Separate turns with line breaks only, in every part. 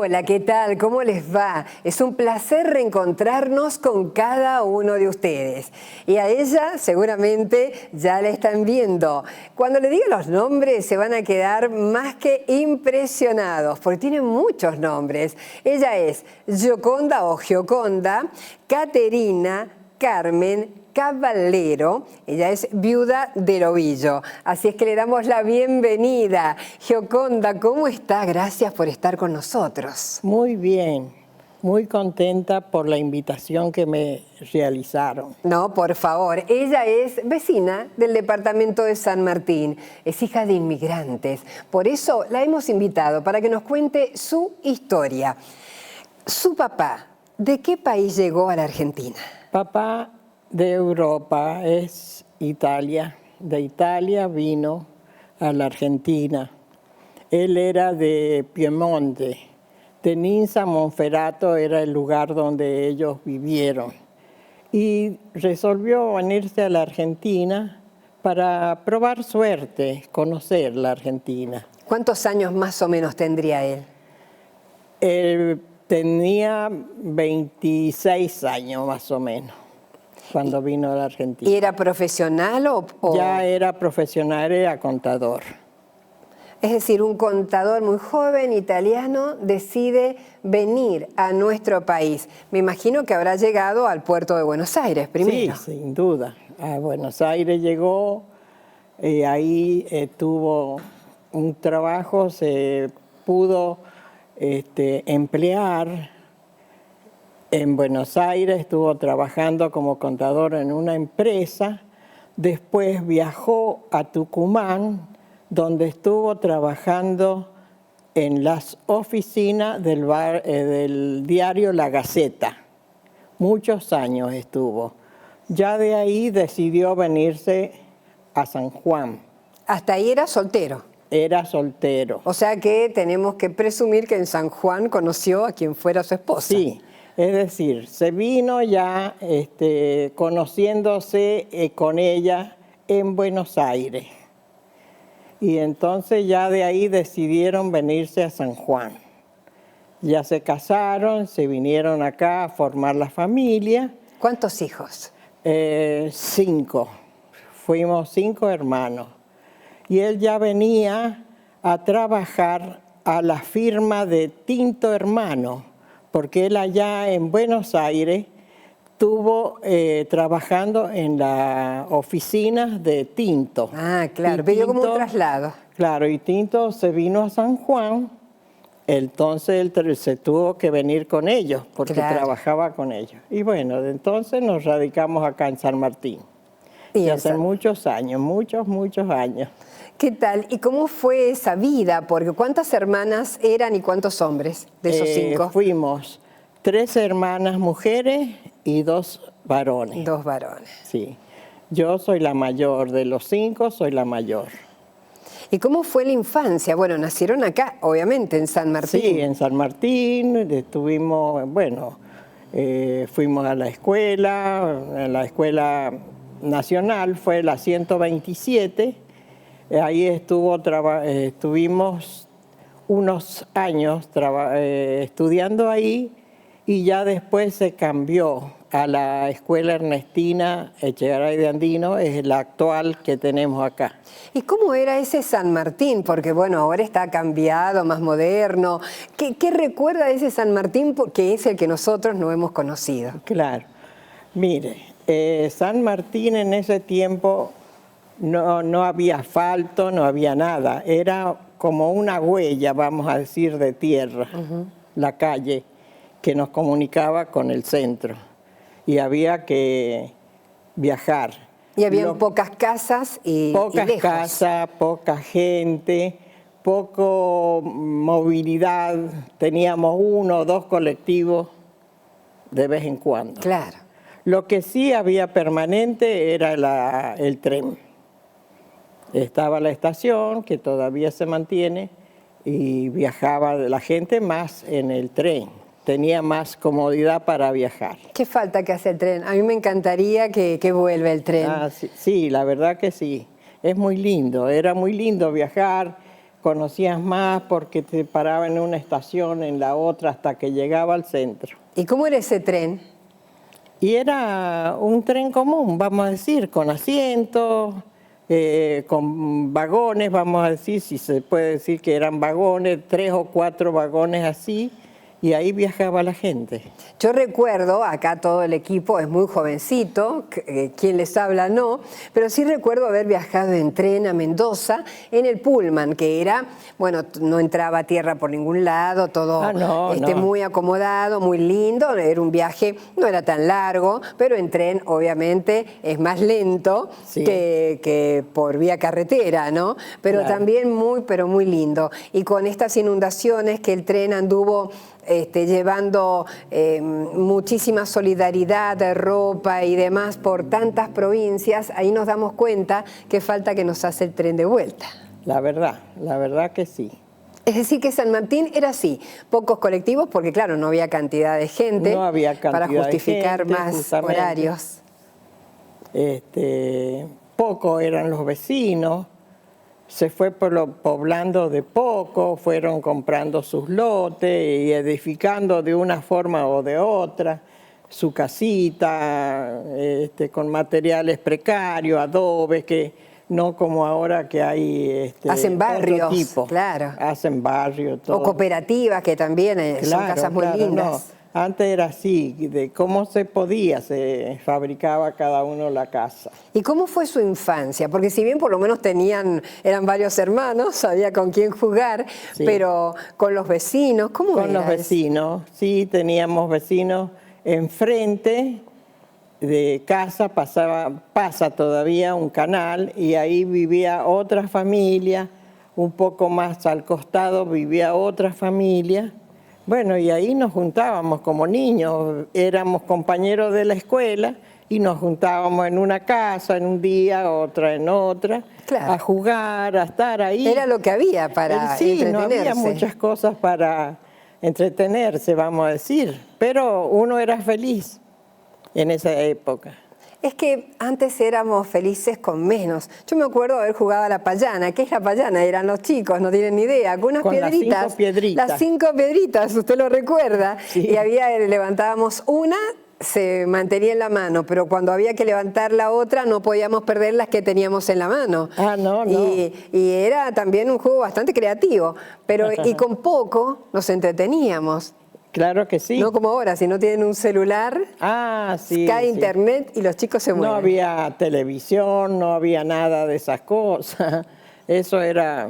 Hola, ¿qué tal? ¿Cómo les va? Es un placer reencontrarnos con cada uno de ustedes. Y a ella seguramente ya la están viendo. Cuando le diga los nombres se van a quedar más que impresionados, porque tiene muchos nombres. Ella es Gioconda o Gioconda Caterina Carmen Caballero. Ella es viuda del Ovillo. Así es que le damos la bienvenida. Gioconda, ¿cómo está? Gracias por estar con nosotros.
Muy bien, muy contenta por la invitación que me realizaron.
No, por favor. Ella es vecina del departamento de San Martín. Es hija de inmigrantes. Por eso la hemos invitado para que nos cuente su historia. Su papá, ¿de qué país llegó a la Argentina?
Papá de Europa, es Italia. De Italia vino a la Argentina. Él era de Piemonte. De Ninza, Monferrato era el lugar donde ellos vivieron. Y resolvió venirse a la Argentina para probar suerte, conocer la Argentina.
¿Cuántos años más o menos tendría él?
Él tenía 26 años más o menos cuando vino a la Argentina.
¿Y era profesional o...?
Ya era profesional, era contador.
Es decir, un contador muy joven, italiano, decide venir a nuestro país. Me imagino que habrá llegado al puerto de Buenos Aires primero.
Sí, sin duda. A Buenos Aires llegó, ahí tuvo un trabajo, se pudo emplear en Buenos Aires, estuvo trabajando como contador en una empresa, después viajó a Tucumán, donde estuvo trabajando en las oficinas del diario La Gaceta. Muchos años estuvo. Ya de ahí decidió venirse a San Juan.
Hasta ahí era soltero.
Era soltero.
O sea que tenemos que presumir que en San Juan conoció a quien fuera su esposa.
Sí, es decir, se vino ya conociéndose con ella en Buenos Aires. Y entonces ya de ahí decidieron venirse a San Juan. Ya se casaron, se vinieron acá a formar la familia.
¿Cuántos hijos?
5. Fuimos 5 hermanos. Y él ya venía a trabajar a la firma de Tinto Hermano, porque él allá en Buenos Aires estuvo trabajando en la oficina de Tinto.
Ah, claro, pidió como un traslado.
Claro, y Tinto se vino a San Juan, entonces él se tuvo que venir con ellos, porque trabajaba con ellos. Y bueno, de entonces nos radicamos acá en San Martín. Y hace muchos años, muchos años.
¿Qué tal? ¿Y cómo fue esa vida? Porque ¿cuántas hermanas eran y cuántos hombres de esos 5?
Fuimos 3 hermanas mujeres y 2 varones.
2 varones.
Sí. Yo soy la mayor, de los 5 soy la mayor.
¿Y cómo fue la infancia? Bueno, nacieron acá, obviamente, en San Martín.
Sí, en San Martín, estuvimos, bueno, fuimos a la escuela nacional, fue la 127, ahí estuvimos unos años estudiando ahí, y ya después se cambió a la Escuela Ernestina Echegaray de Andino, es la actual que tenemos acá.
¿Y cómo era ese San Martín? Porque bueno, ahora está cambiado, más moderno. ¿Qué recuerda de ese San Martín que es el que nosotros no hemos conocido?
Claro. Mire, San Martín en ese tiempo no había asfalto, no había nada. Era como una huella, vamos a decir, de tierra, la calle, que nos comunicaba con el centro. Y había que viajar.
Y había pocas casas y
pocas
lejos.
Casas, poca gente, poco movilidad. Teníamos 1 o 2 colectivos de vez en cuando.
Claro.
Lo que sí había permanente era el tren. Estaba la estación, que todavía se mantiene, y viajaba la gente más en el tren. Tenía más comodidad para viajar.
¿Qué falta que hace el tren? A mí me encantaría que vuelva el tren.
Sí, la verdad que sí. Es muy lindo, era muy lindo viajar conocías más porque te paraba en una estación, en la otra, hasta que llegaba al centro.
¿Y cómo era ese tren?
Y era un tren común, vamos a decir, con asientos, con vagones, vamos a decir, si se puede decir que eran vagones, 3 o 4 vagones así, y ahí viajaba la gente.
Yo recuerdo, acá todo el equipo es muy jovencito, quien les habla no, pero sí recuerdo haber viajado en tren a Mendoza en el Pullman, que era, bueno, no entraba a tierra por ningún lado, todo
no.
muy acomodado, muy lindo, era un viaje, no era tan largo, pero en tren obviamente es más lento
sí,
que por vía carretera, ¿no? Pero
claro,
también pero muy lindo. Y con estas inundaciones que el tren anduvo llevando muchísima solidaridad de ropa y demás por tantas provincias, ahí nos damos cuenta que falta que nos hace el tren de vuelta.
la verdad que sí.
Es decir, que San Martín era así, pocos colectivos porque claro, no había cantidad de gente
No había cantidad
para justificar
de gente,
más
justamente.
horarios.
Pocos eran los vecinos, se fue poblando de poco, fueron comprando sus lotes y edificando de una forma o de otra su casita, con materiales precarios, adobes, que no como ahora que hay
hacen barrios,
otro tipo.
claro.
Hacen barrios, todo.
O cooperativas que también son casas muy lindas.
No. Antes era así, de cómo se podía, se fabricaba cada uno la casa.
¿Y cómo fue su infancia? Porque si bien por lo menos eran varios hermanos, sabía con quién jugar,
sí,
pero con los vecinos, ¿cómo era?
Con los vecinos, sí, teníamos vecinos enfrente de casa, pasa todavía un canal y ahí vivía otra familia, un poco más al costado vivía otra familia. Bueno, y ahí nos juntábamos como niños, éramos compañeros de la escuela y nos juntábamos en una casa, en un día, otra en otra,
claro,
a jugar, a estar ahí.
Era lo que había para entretenerse.
No había muchas cosas para entretenerse, vamos a decir, pero uno era feliz en esa época.
Es que antes éramos felices con menos. Yo me acuerdo de haber jugado a la payana. ¿Qué es la payana? Eran los chicos, no tienen ni idea. Con unas piedritas.
Las 5 piedritas.
Las 5 piedritas, usted lo recuerda.
Sí.
Y levantábamos una, se mantenía en la mano, pero cuando había que levantar la otra no podíamos perder las que teníamos en la mano.
No.
Y era también un juego bastante creativo, pero y con poco nos entreteníamos.
Claro que sí.
No como ahora, si no tienen un celular,
sí,
cae
sí,
internet y los chicos se mueven.
No había televisión, no había nada de esas cosas. Eso era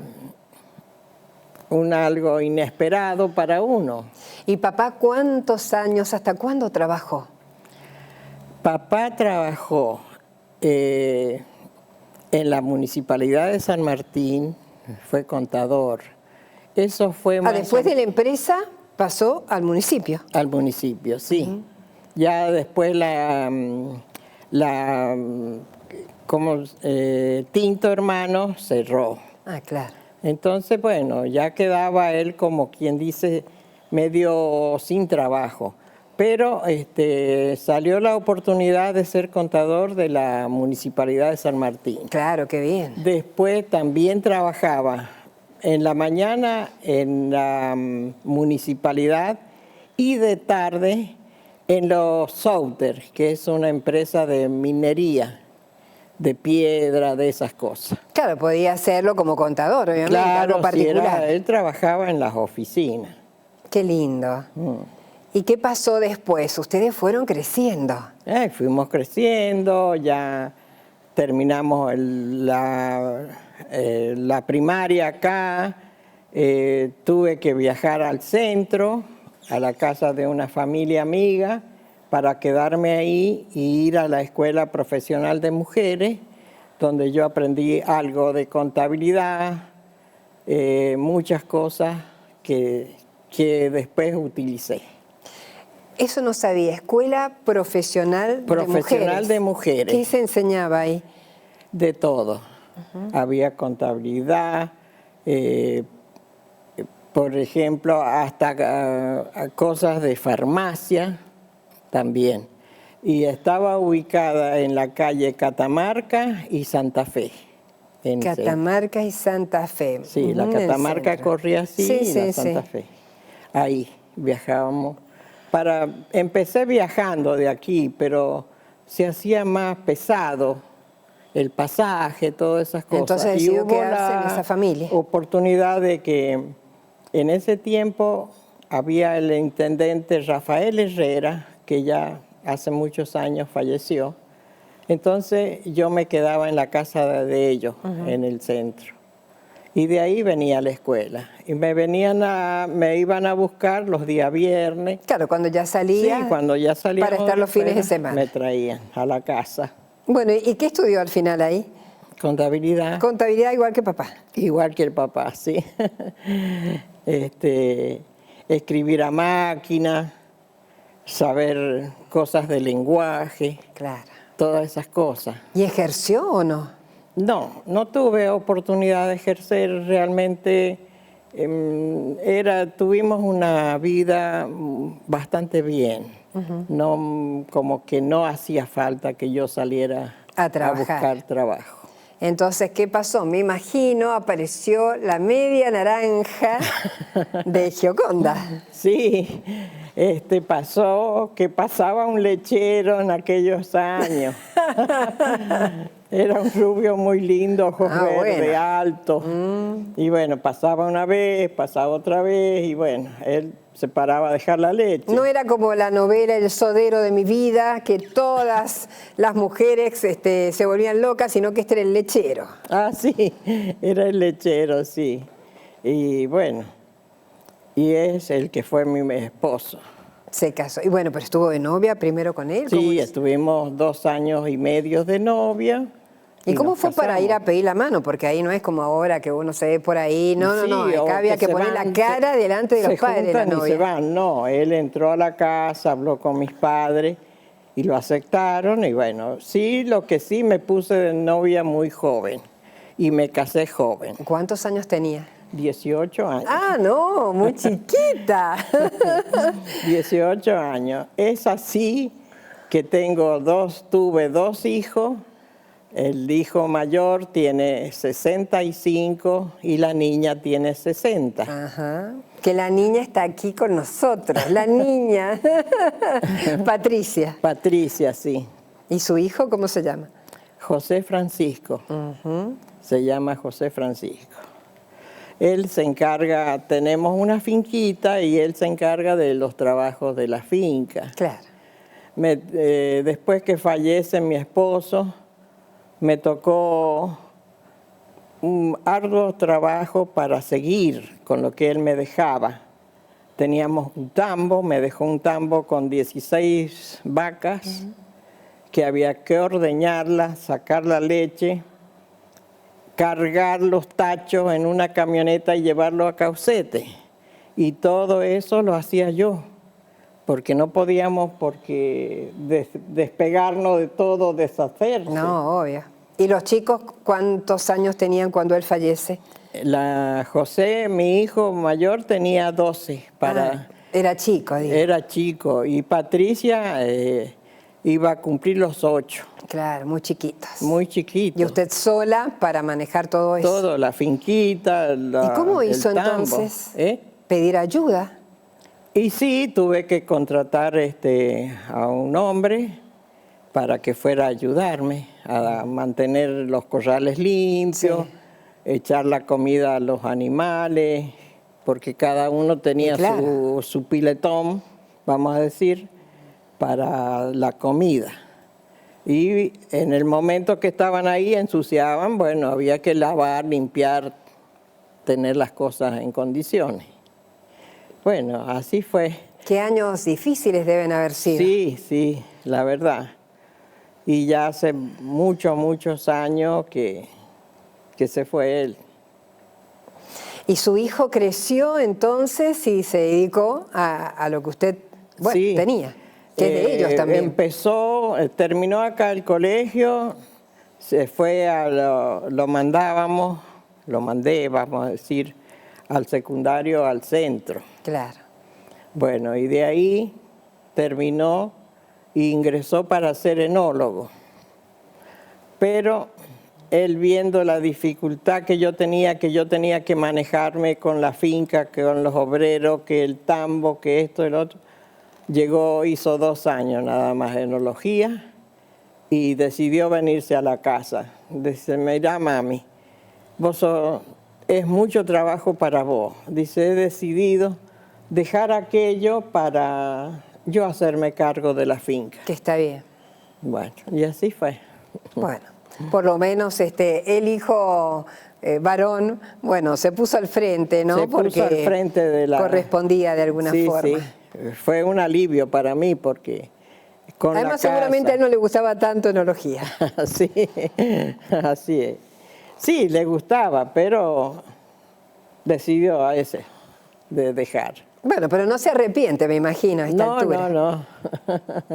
algo inesperado para uno.
¿Y papá cuántos años, hasta cuándo trabajó?
Papá trabajó en la Municipalidad de San Martín, fue contador. Eso fue más...
Después de la empresa pasó al municipio.
Al municipio, sí. Ya después Tinto Hermano cerró.
Ah, claro.
Entonces, bueno, ya quedaba él como quien dice medio sin trabajo. Pero salió la oportunidad de ser contador de la Municipalidad de San Martín.
Claro, qué bien.
Después también trabajaba en la mañana en la municipalidad y de tarde en los Souter, que es una empresa de minería, de piedra, de esas cosas.
Claro, podía hacerlo como contador, obviamente,
claro,
algo particular.
Él trabajaba en las oficinas.
Qué lindo. ¿Y qué pasó después? Ustedes fueron creciendo.
Fuimos creciendo, ya terminamos la primaria acá, tuve que viajar al centro, a la casa de una familia amiga, para quedarme ahí y ir a la Escuela Profesional de Mujeres, donde yo aprendí algo de contabilidad, muchas cosas que después utilicé.
Eso no sabía, Escuela Profesional
de Mujeres.
¿Qué se enseñaba ahí?
De todo. Había contabilidad, por ejemplo, hasta cosas de farmacia también. Y estaba ubicada en la calle Catamarca y Santa Fe. en
Catamarca y Santa Fe.
Sí, la Catamarca corría así y la Santa Fe. Ahí viajábamos. Empecé viajando de aquí, pero se hacía más pesado el pasaje, todas esas cosas.
Entonces decidió quedarse en esa familia.
Oportunidad de que en ese tiempo había el intendente Rafael Herrera, que ya hace muchos años falleció. Entonces yo me quedaba en la casa de ellos, en el centro. Y de ahí venía a la escuela. Y me iban a buscar los días viernes.
Claro, cuando ya salía.
Sí, cuando ya salía.
Para estar los fines de semana.
Me traían a la casa.
Bueno, ¿y qué estudió al final ahí?
Contabilidad.
Contabilidad igual que papá.
Igual que el papá, sí. Escribir a máquina, saber cosas de lenguaje.
Claro.
Todas esas cosas.
¿Y ejerció o no?
No, no tuve oportunidad de ejercer realmente. Tuvimos una vida bastante bien. No, como que no hacía falta que yo saliera a buscar trabajo.
Entonces, ¿qué pasó? Me imagino apareció la media naranja de Gioconda.
Sí, pasó que pasaba un lechero en aquellos años. Era un rubio muy lindo, ojos verdes, alto. Y bueno, pasaba una vez, pasaba otra vez, y bueno, él se paraba a dejar la leche.
No era como la novela El sodero de mi vida, que todas las mujeres se volvían locas, sino que este era el lechero.
Ah, sí, era el lechero, sí. Y bueno, y es el que fue mi esposo.
Se casó. Y bueno, pero estuvo de novia primero con él.
Sí, estuvimos 2 años y medio de novia.
¿Y cómo fue para ir a pedir la mano? Porque ahí no es como ahora que uno se ve por ahí. No,
sí,
no, acá había que poner la cara delante de los padres de la novia.
Se van, no, él entró a la casa, habló con mis padres y lo aceptaron. Y bueno, sí, lo que sí me puse de novia muy joven y me casé joven.
¿Cuántos años tenía?
18 años.
Ah, no, muy chiquita.
18 años. Es así que tuve 2 hijos. El hijo mayor tiene 65 y la niña tiene 60.
Ajá. Que la niña está aquí con nosotros, la niña. Patricia.
Patricia, sí.
¿Y su hijo cómo se llama?
José Francisco. Se llama José Francisco. Él se encarga, tenemos una finquita y él se encarga de los trabajos de la finca.
Claro.
Después que fallece mi esposo, me tocó un arduo trabajo para seguir con lo que él me dejaba. Teníamos un tambo, me dejó un tambo con 16 vacas, que había que ordeñarlas, sacar la leche, cargar los tachos en una camioneta y llevarlo a Caucete. Y todo eso lo hacía yo, porque no podíamos despegarnos de todo, deshacerse.
No, obvio. ¿Y los chicos cuántos años tenían cuando él fallece?
José, mi hijo mayor, tenía 12.
Era chico, digo.
Era chico. Y Patricia iba a cumplir los 8.
Claro, muy chiquitos.
Muy chiquitos.
¿Y usted sola para manejar todo eso?
Todo, la finquita,
¿Y cómo hizo entonces? ¿Pedir ayuda?
Y sí, tuve que contratar a un hombre para que fuera a ayudarme a mantener los corrales limpios, echar la comida a los animales, porque cada uno tenía su piletón, vamos a decir, para la comida. Y en el momento que estaban ahí ensuciaban, bueno, había que lavar, limpiar, tener las cosas en condiciones. Bueno, así fue.
Qué años difíciles deben haber sido.
Sí, sí, la verdad. Y ya hace muchos años que se fue él.
¿Y su hijo creció entonces y se dedicó a lo que usted tenía? Que es de ellos también.
Terminó acá el colegio, se fue lo mandé, vamos a decir, al secundario, al centro.
Claro.
Bueno, y de ahí terminó e ingresó para ser enólogo. Pero él viendo la dificultad que yo tenía que manejarme con la finca, con los obreros, que el tambo, que esto, el otro, hizo 2 años nada más de enología y decidió venirse a la casa. Dice, mira mami, es mucho trabajo para vos. Dice, he decidido dejar aquello para yo hacerme cargo de la finca.
Que está bien.
Bueno, y así fue.
Bueno, por lo menos el hijo varón, bueno, se puso al frente, ¿no?
Se puso al frente de la...
correspondía de alguna forma.
Sí, fue un alivio para mí porque con
además
la
seguramente
casa...
a él no le gustaba tanto enología.
Sí, así es. Sí, le gustaba, pero decidió a ese de dejar.
Bueno, pero no se arrepiente, me imagino, a esta altura.
No.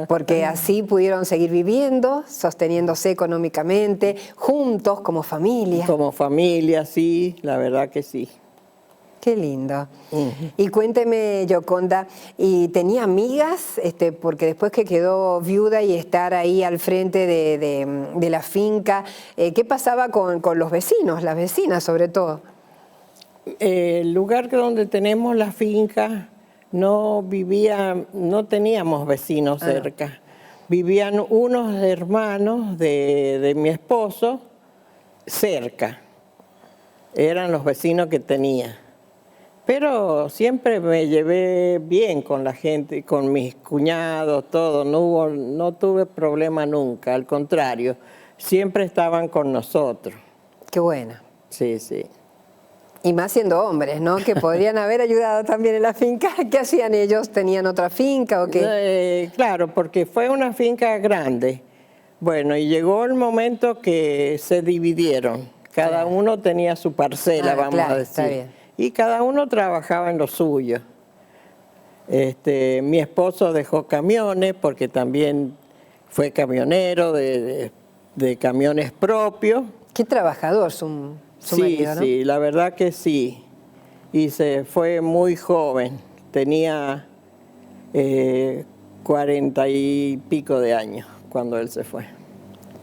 Porque así pudieron seguir viviendo, sosteniéndose económicamente, juntos, como familia.
Como familia, sí, la verdad que sí.
Qué lindo. Y cuénteme, Yoconda, ¿y tenía amigas? Porque después que quedó viuda y estar ahí al frente de la finca, ¿qué pasaba con los vecinos, las vecinas sobre todo?
El lugar donde tenemos la finca no teníamos vecinos cerca. Vivían unos hermanos de mi esposo cerca. Eran los vecinos que tenía. Pero siempre me llevé bien con la gente, con mis cuñados, todo. No tuve problema nunca, al contrario. Siempre estaban con nosotros.
Qué bueno.
Sí, sí.
Y más siendo hombres, ¿no? Que podrían haber ayudado también en la finca. ¿Qué hacían ellos? ¿Tenían otra finca o qué?
Claro, porque fue una finca grande. Bueno, y llegó el momento que se dividieron. Cada uno tenía su parcela, vamos a decir.
Está bien.
Y cada uno trabajaba en lo suyo. Mi esposo dejó camiones porque también fue camionero de camiones propios.
Qué trabajador su marido, ¿no?
Sí, la verdad que sí. Y se fue muy joven. Tenía 40 y pico de años cuando él se fue.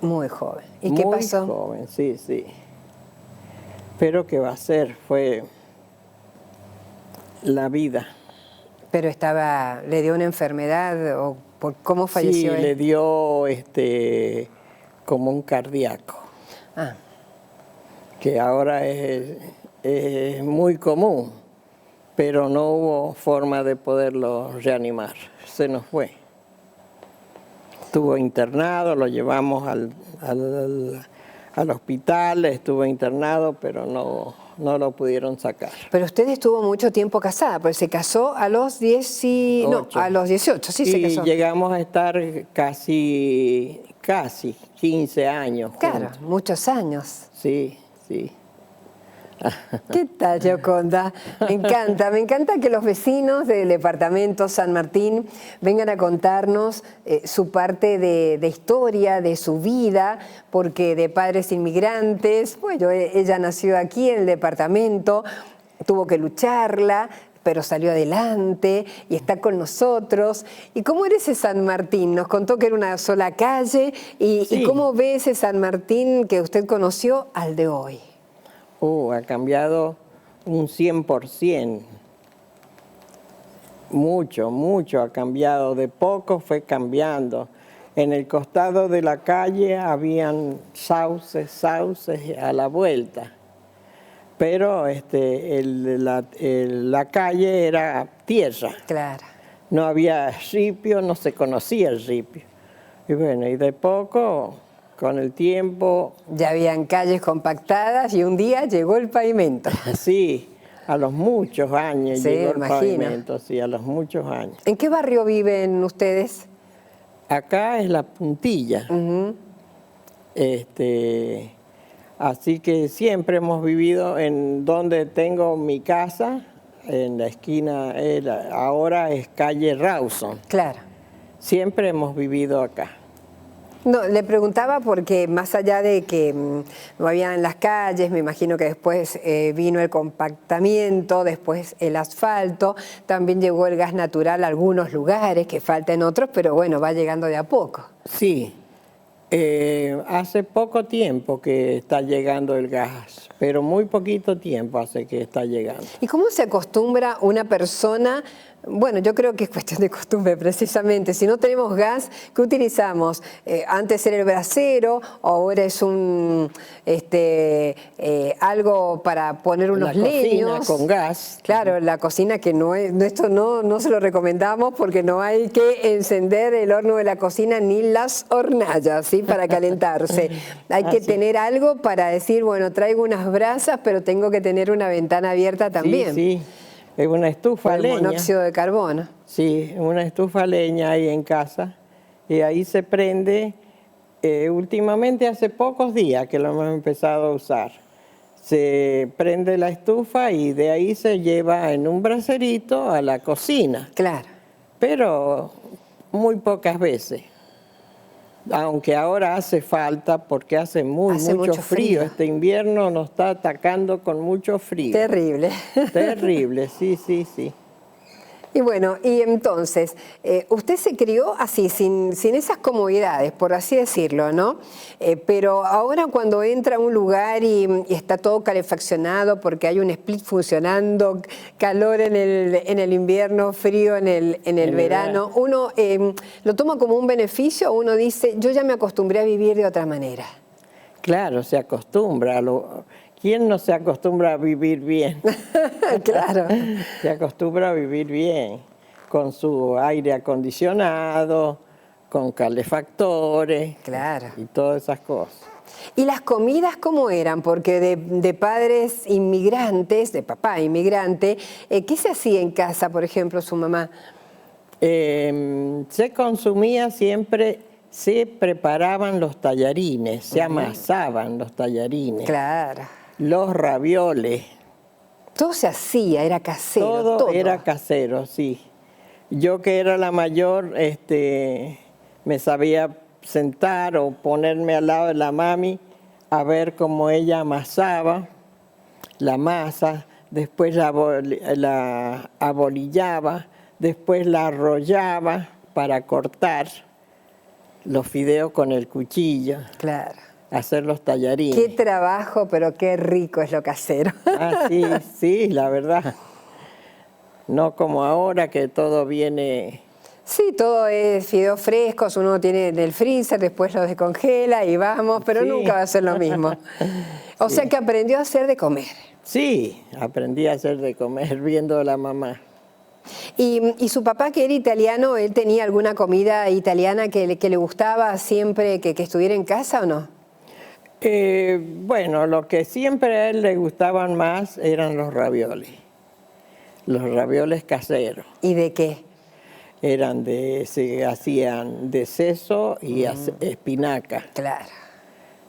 Muy joven. ¿Y qué pasó?
Muy joven, sí. Pero ¿qué va a ser? Fue la vida.
Pero le dio una enfermedad o por cómo falleció él.
Sí, le dio como un cardíaco. Que ahora es muy común, pero no hubo forma de poderlo reanimar. Se nos fue. Estuvo internado, lo llevamos al hospital, estuvo internado, pero no lo pudieron sacar.
Pero usted estuvo mucho tiempo casada, porque se casó a los 18. No, a los 18, sí se casó.
Y llegamos a estar casi 15 años juntos.
Claro, muchos años.
Sí.
¿Qué tal, Yoconda? Me encanta que los vecinos del departamento San Martín vengan a contarnos su parte de historia, de su vida, porque de padres inmigrantes, bueno, ella nació aquí en el departamento, tuvo que lucharla, pero salió adelante y está con nosotros. ¿Y cómo era ese San Martín? Nos contó que era una sola calle. ¿Y cómo ve ese San Martín que usted conoció al de hoy?
Ha cambiado un 100%. Mucho ha cambiado. De poco fue cambiando. En el costado de la calle habían sauces a la vuelta. Pero la calle era tierra.
Claro.
No había ripio, no se conocía el ripio. Y bueno, y de poco, con el tiempo...
Ya habían calles compactadas y un día llegó el pavimento.
Sí, a los muchos años llegó el pavimento, sí, a los muchos años.
¿En qué barrio viven ustedes?
Acá es La Puntilla. Así que siempre hemos vivido en donde tengo mi casa, en la esquina, ahora es calle Rawson.
Claro.
Siempre hemos vivido acá.
No, le preguntaba porque más allá de que no había en las calles, me imagino que después vino el compactamiento, después el asfalto, también llegó el gas natural a algunos lugares, que falta en otros, pero bueno, va llegando de a poco.
Sí, Hace poco tiempo que está llegando el gas, pero muy poquito tiempo hace que está llegando.
¿Y cómo se acostumbra una persona? Bueno, yo creo que es cuestión de costumbre precisamente. Si no tenemos gas, ¿qué utilizamos? Antes era el brasero, ahora es algo para poner unos leños.
La cocina con gas.
Claro, la cocina que esto no se lo recomendamos porque no hay que encender el horno de la cocina ni las hornallas, ¿sí? Para calentarse. Hay que tener algo para decir, bueno, traigo unas brasas, pero tengo que tener una ventana abierta también.
Sí, sí. Es una estufa
leña. Monóxido de carbono.
Sí, una estufa leña ahí en casa. Y ahí se prende, últimamente hace pocos días que lo hemos empezado a usar. Se prende la estufa y de ahí se lleva en un braserito a la cocina.
Claro.
Pero muy pocas veces. Aunque ahora hace falta porque hace mucho frío. Este invierno nos está atacando con mucho frío.
Terrible.
Terrible, sí, sí, sí.
Y bueno, y entonces, usted se crió así, sin esas comodidades, por así decirlo, ¿no? Pero ahora cuando entra a un lugar y está todo calefaccionado porque hay un split funcionando, calor en el invierno, frío en el verano, uno lo toma como un beneficio, uno dice, yo ya me acostumbré a vivir de otra manera.
Claro, se acostumbra. ¿Quién no se acostumbra a vivir bien?
Claro.
Se acostumbra a vivir bien, con su aire acondicionado, con calefactores,
claro,
y todas esas cosas.
¿Y las comidas cómo eran? Porque de padres inmigrantes, de papá inmigrante, ¿qué se hacía en casa, por ejemplo, su mamá?
Se consumía siempre, se preparaban los tallarines, se amasaban los tallarines.
Claro.
Los ravioles.
Todo se hacía, era casero.
Todo era casero, sí. Yo que era la mayor, me sabía sentar o ponerme al lado de la mami a ver cómo ella amasaba la masa, después la abolillaba, después la arrollaba para cortar los fideos con el cuchillo.
Claro.
Hacer los tallarines.
Qué trabajo, pero qué rico es lo casero.
Ah, sí, sí, la verdad. No como ahora que todo viene...
Sí, todo es fideos frescos, uno tiene en el freezer, después los descongela y vamos, pero
sí,
nunca va a ser lo mismo. O sea que aprendió a hacer de comer.
Sí, aprendí a hacer de comer viendo a la mamá.
Y su papá, que era italiano, ¿él tenía alguna comida italiana que le gustaba siempre que estuviera en casa o no?
Bueno, lo que siempre a él le gustaban más eran los ravioles caseros.
¿Y de qué?
Se hacían de seso y espinaca.
Claro.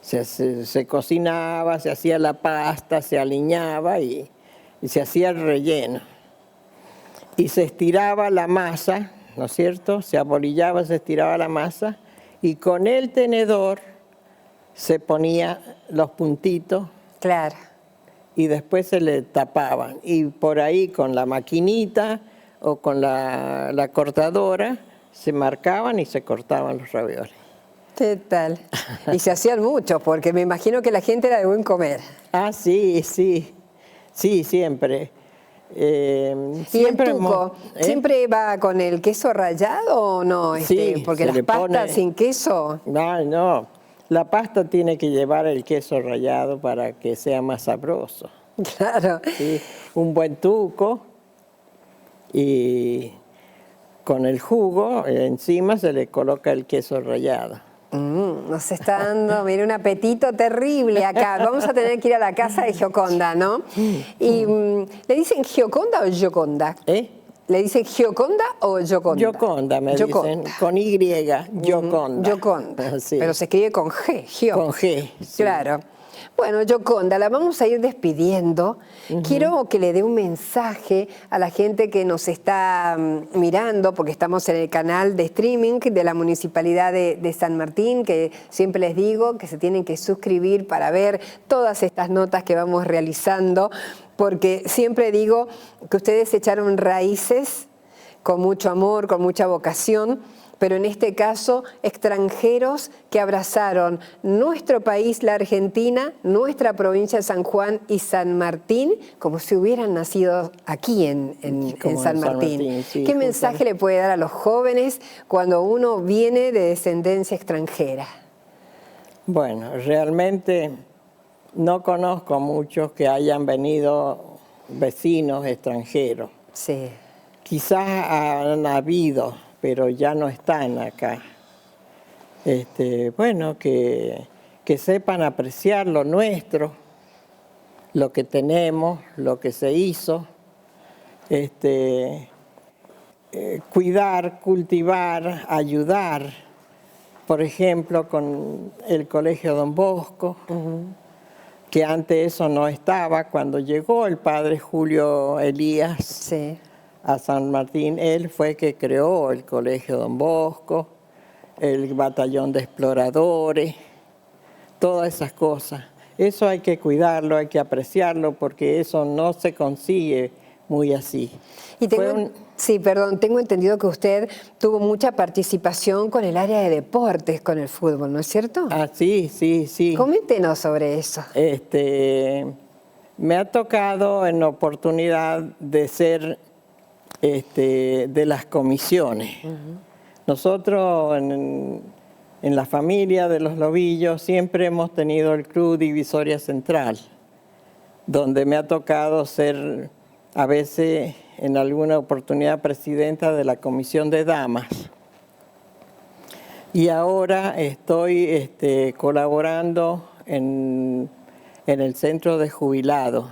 Se cocinaba, se hacía la pasta, se aliñaba y se hacía el relleno. Y se estiraba la masa, ¿no es cierto? Se abolillaba, se estiraba la masa y con el tenedor se ponía los puntitos.
Claro.
Y después se le tapaban. Y por ahí con la maquinita o con la cortadora se marcaban y se cortaban los ravioles.
¿Qué tal? Y se hacían muchos, porque me imagino que la gente era de buen comer.
Ah, sí, sí. Sí, siempre.
¿Y el tuco? ¿Siempre va con el queso rallado o no?
Sí,
porque las pastas sin queso...
No. La pasta tiene que llevar el queso rallado para que sea más sabroso.
Claro.
Sí, un buen tuco y con el jugo encima se le coloca el queso rallado.
Nos está dando, mire, un apetito terrible acá. Vamos a tener que ir a la casa de Gioconda, ¿no? Y ¿le dicen Gioconda o Gioconda? ¿Le dicen Gioconda o Gioconda?
Gioconda, me dicen, con Y, Gioconda.
Gioconda,
sí.
Pero se escribe con G,
Con G, sí.
Claro. Bueno, Gioconda, la vamos a ir despidiendo. Quiero que le dé un mensaje a la gente que nos está mirando, porque estamos en el canal de streaming de la Municipalidad de San Martín, que siempre les digo que se tienen que suscribir para ver todas estas notas que vamos realizando, porque siempre digo que ustedes echaron raíces con mucho amor, con mucha vocación, pero en este caso extranjeros que abrazaron nuestro país, la Argentina, nuestra provincia de San Juan y San Martín, como si hubieran nacido aquí en San Martín.
Sí,
¿Qué mensaje le puede dar a los jóvenes cuando uno viene de descendencia extranjera?
Bueno, realmente no conozco muchos que hayan venido vecinos extranjeros.
Sí.
Quizás han habido, pero ya no están acá. Bueno, que sepan apreciar lo nuestro, lo que tenemos, lo que se hizo, cuidar, cultivar, ayudar, por ejemplo, con el Colegio Don Bosco, que antes eso no estaba. Cuando llegó el padre Julio Elías,
Sí.
a San Martín, él fue que creó el Colegio Don Bosco, el batallón de exploradores, todas esas cosas. Eso hay que cuidarlo, hay que apreciarlo, porque eso no se consigue muy así.
Y tengo entendido que usted tuvo mucha participación con el área de deportes, con el fútbol, ¿no es cierto?
Ah, sí, sí, sí.
Coméntenos sobre eso.
Me ha tocado en oportunidad de ser de las comisiones. Nosotros en la familia de los Lobillos siempre hemos tenido el Club Divisoria Central, donde me ha tocado ser a veces en alguna oportunidad presidenta de la Comisión de Damas. Y ahora estoy colaborando en el Centro de Jubilados.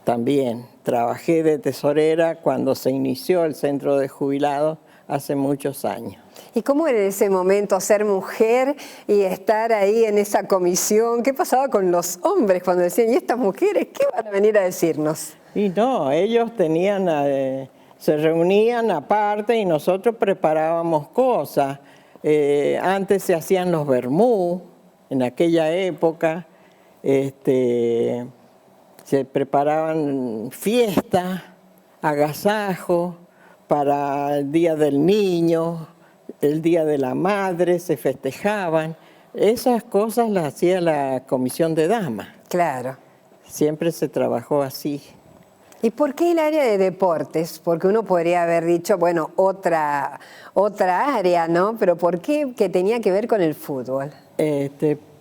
También trabajé de tesorera cuando se inició el Centro de Jubilados hace muchos años.
¿Y cómo era en ese momento ser mujer y estar ahí en esa comisión? ¿Qué pasaba con los hombres cuando decían, ¿y estas mujeres qué van a venir a decirnos?
Y no, ellos tenían, se reunían aparte y nosotros preparábamos cosas. Antes se hacían los vermú, en aquella época, se preparaban fiestas, agasajos para el Día del Niño, el Día de la Madre, se festejaban. Esas cosas las hacía la Comisión de Damas.
Claro.
Siempre se trabajó así.
¿Y por qué el área de deportes? Porque uno podría haber dicho, bueno, otra área, ¿no? Pero ¿por qué que tenía que ver con el fútbol?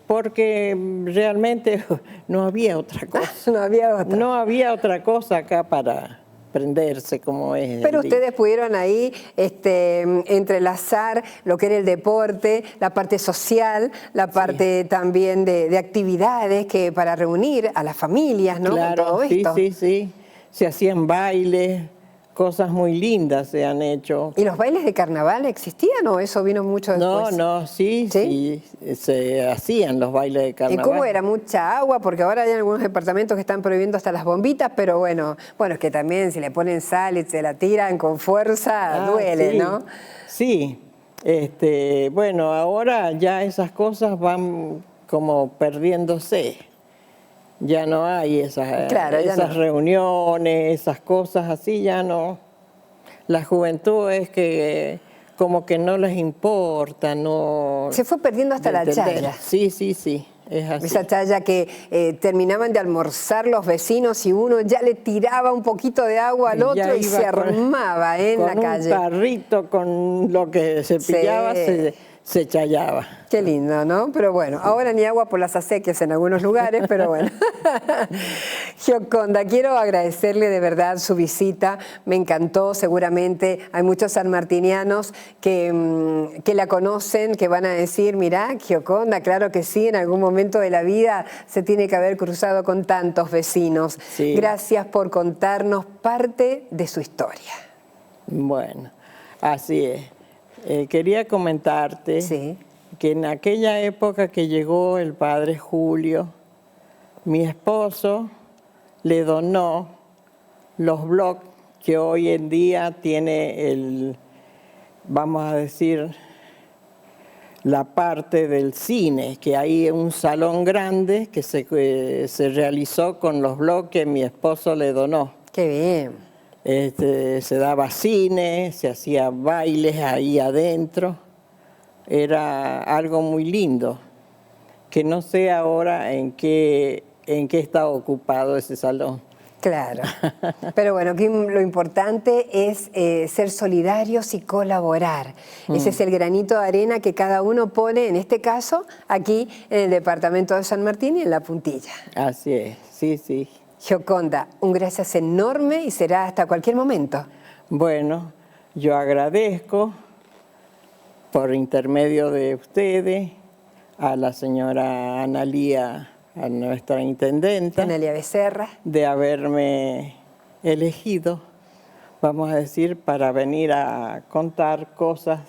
Porque realmente no había otra cosa.
No había otra.
No había otra cosa acá para prenderse como es.
Pero ustedes pudieron ahí entrelazar lo que era el deporte, la parte social, la parte también de actividades que para reunir a las familias, ¿no?
Claro,
con todo esto.
sí. Se hacían bailes, cosas muy lindas se han hecho.
¿Y los bailes de carnaval existían o eso vino mucho después?
No, sí, se hacían los bailes de carnaval.
¿Y cómo era? ¿Mucha agua? Porque ahora hay algunos departamentos que están prohibiendo hasta las bombitas, pero bueno, es que también si le ponen sal y se la tiran con fuerza, duele,
sí,
¿no?
Sí, bueno, ahora ya esas cosas van como perdiéndose. Ya no hay esas reuniones, esas cosas así, ya no. La juventud es que como que no les importa, no...
Se fue perdiendo hasta la chaya.
Sí, es así.
Esa chaya que terminaban de almorzar los vecinos y uno ya le tiraba un poquito de agua al otro y se armaba en la calle.
Con un carrito, con lo que se pillaba, se chayaba.
Qué lindo, ¿no? Pero bueno, ahora ni agua por las acequias en algunos lugares, pero bueno. Gioconda, quiero agradecerle de verdad su visita, me encantó, seguramente hay muchos sanmartinianos que la conocen, que van a decir, mirá, Gioconda, claro que sí, en algún momento de la vida se tiene que haber cruzado con tantos vecinos.
Sí.
Gracias por contarnos parte de su historia.
Bueno, así es. Quería comentarte que en aquella época que llegó el padre Julio, mi esposo le donó los blogs que hoy en día tiene vamos a decir, la parte del cine, que hay un salón grande que se realizó con los blogs que mi esposo le donó.
¡Qué bien!
se daba cine, se hacía bailes ahí adentro. Era algo muy lindo, que no sé ahora en qué está ocupado ese salón.
Claro, pero bueno, aquí lo importante es ser solidarios y colaborar. Ese es el granito de arena que cada uno pone, en este caso, aquí en el departamento de San Martín y en La Puntilla.
Así es, sí, sí.
Gioconda, un gracias enorme y será hasta cualquier momento.
Bueno, yo agradezco por intermedio de ustedes a la señora Analía, a nuestra intendenta,
Analía Becerra,
de haberme elegido, vamos a decir, para venir a contar cosas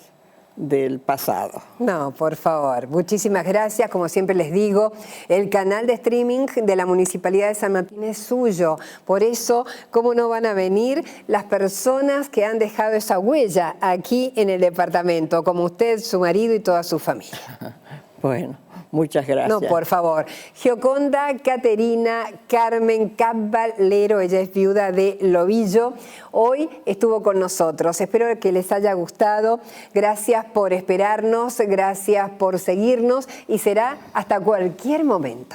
del pasado.
No, por favor, muchísimas gracias. Como siempre les digo, el canal de streaming de la Municipalidad de San Martín es suyo. Por eso, ¿cómo no van a venir las personas que han dejado esa huella aquí en el departamento, como usted, su marido y toda su familia?
Bueno, muchas gracias.
No, por favor. Gioconda Caterina Carmen Caballero, ella es viuda de Lobillo, hoy estuvo con nosotros. Espero que les haya gustado. Gracias por esperarnos, gracias por seguirnos y será hasta cualquier momento.